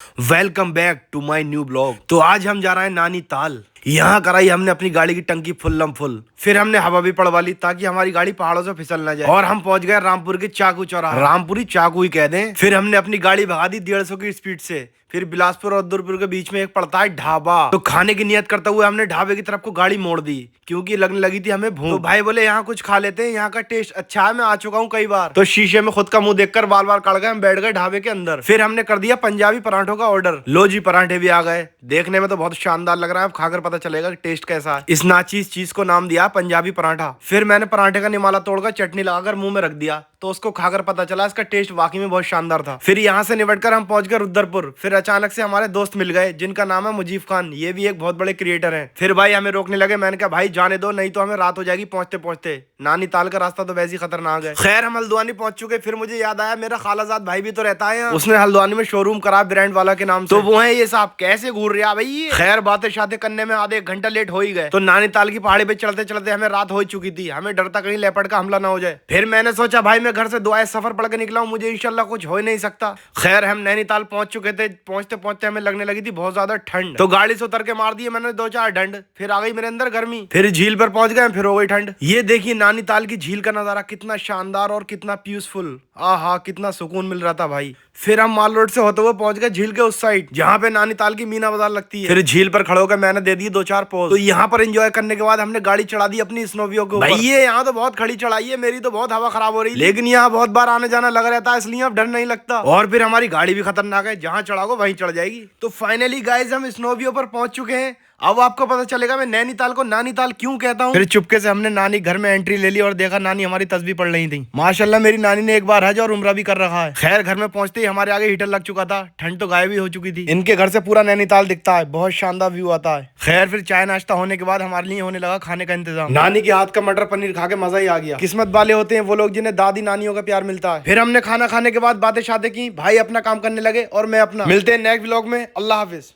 Welcome back to my new blog. तो आज हम जा रहे हैं नैनीताल। यहाँ कराई हमने अपनी गाड़ी की टंकी फुल्लम फुल। फिर हमने हवा भी पड़वा ली ताकि हमारी गाड़ी पहाड़ों से फिसल ना जाए। और हम पहुंच गए रामपुर के चाकू चौराहा, रामपुरी चाकू ही कह दें। फिर हमने अपनी गाड़ी भगा दी 150 की स्पीड से। फिर बिलासपुर और उदयपुर के बीच में एक पड़ता है ढाबा। तो खाने की नियत करते हुए हमने ढाबे की तरफ को गाड़ी मोड़ दी क्योंकि लगने लगी थी हमें भूख। तो भाई बोले यहाँ कुछ खा लेते हैं, यहाँ का टेस्ट अच्छा है, मैं आ चुका हूँ कई बार। तो शीशे में खुद का मुंह देखकर बाल बाल काट गए, हम बैठ गए ढाबे के अंदर। फिर हमने कर दिया पंजाबी पराठों का ऑर्डर। लो जी, पराठे भी आ गए। देखने में तो बहुत शानदार लग रहा है, अब खाकर पता चलेगा कि टेस्ट कैसा है। इस नाचीज चीज को नाम दिया पंजाबी पराठा। फिर मैंने पराठे का निमाला तोड़कर चटनी लगाकर मुंह में रख दिया तो उसको खाकर पता चला इसका टेस्ट वाकई में बहुत शानदार था। फिर यहाँ से निपटकर हम पहुंच गए रुद्रपुर। फिर अचानक से हमारे दोस्त मिल गए जिनका नाम है मुजीब खान, ये भी एक बहुत बड़े क्रिएटर हैं। फिर भाई हमें रोकने लगे, मैंने कहा भाई जाने दो, नहीं तो हमें रात हो जाएगी पहुंचते पहुंचते। नैनीताल का रास्ता तो वैसे ही खतरनाक है। खैर हम हल्द्वानी पहुंच चुके। फिर मुझे याद आया मेरा खालाजाद भाई भी तो रहता है यहाँ। उसने हल्द्वानी में शोरूम करा ब्रांड वाला के नाम से। तो वो है ये साहब, कैसे घूर रहा भाई। खैर बातें शातें करने में आधे 1 घंटा लेट हो ही गए। तो नैनीताल की पहाड़ी पे चलते चलते हमें रात हो चुकी थी। हमें डर था कहीं लेपर्ड का हमला ना हो जाए। फिर मैंने सोचा भाई मैं घर से दुआएं सफर पढ़ के निकला हूं, मुझे इंशाल्लाह कुछ हो ही नहीं सकता। खैर हम नैनीताल पहुंच चुके थे। पहुंचते पहुंचते हमें लगने लगी थी बहुत ज्यादा ठंड। तो गाड़ी से उतर के मार दिए मैंने 2-4 डंड। फिर आ गई मेरे अंदर गर्मी। फिर झील पर पहुंच गए, फिर हो गई ठंड। ये देखिए नैनीताल की झील का नजारा कितना शानदार और कितना पीसफुल। आहा कितना सुकून मिल रहा था भाई। फिर हम माल रोड से होते हुए पहुंच गए झील के उस साइड जहाँ पे नैनीताल की मीना बाजार लगती है। फिर झील पर खड़े होकर मैंने दे दी 2-4 पोज। तो यहाँ पर एंजॉय करने के बाद हमने गाड़ी चढ़ा दी अपनी स्नोवियो को। भाई ये यहाँ तो बहुत खड़ी चढ़ाई है, मेरी तो बहुत हवा खराब हो रही है, लेकिन यहाँ बहुत बार आने जाना लगा रहता है इसलिए अब डर नहीं लगता। और फिर हमारी गाड़ी भी खतरनाक है, जहाँ चढ़ाओगे वहीं चढ़ जाएगी। तो फाइनली गाइज हम स्नोवियो पर पहुंच चुके हैं। अब आपको पता चलेगा मैं नैनीताल को नैनीताल क्यों कहता हूँ। फिर चुपके से हमने नानी घर में एंट्री ले ली और देखा नानी हमारी तस्वीर पढ़ रही थी। माशाल्लाह मेरी नानी ने एक बार हज और उम्रा भी कर रखा है। खैर घर में पहुंचते ही हमारे आगे हीटर लग चुका था, ठंड तो गायब ही हो चुकी थी। इनके घर से पूरा नैनीताल दिखता है, बहुत शानदार व्यू आता है। खैर फिर चाय नाश्ता होने के बाद हमारे लिए होने लगा खाने का इंतजाम। नानी के हाथ का मटर पनीर खा के मजा ही आ गया। किस्मत वाले होते हैं वो लोग जिन्हें दादी नानियों का प्यार मिलता है। फिर हमने खाना खाने के बाद बातें शातें की, भाई अपना काम करने लगे और मैं अपना। मिलते हैं नेक्स्ट व्लॉग में। अल्लाह हाफिज।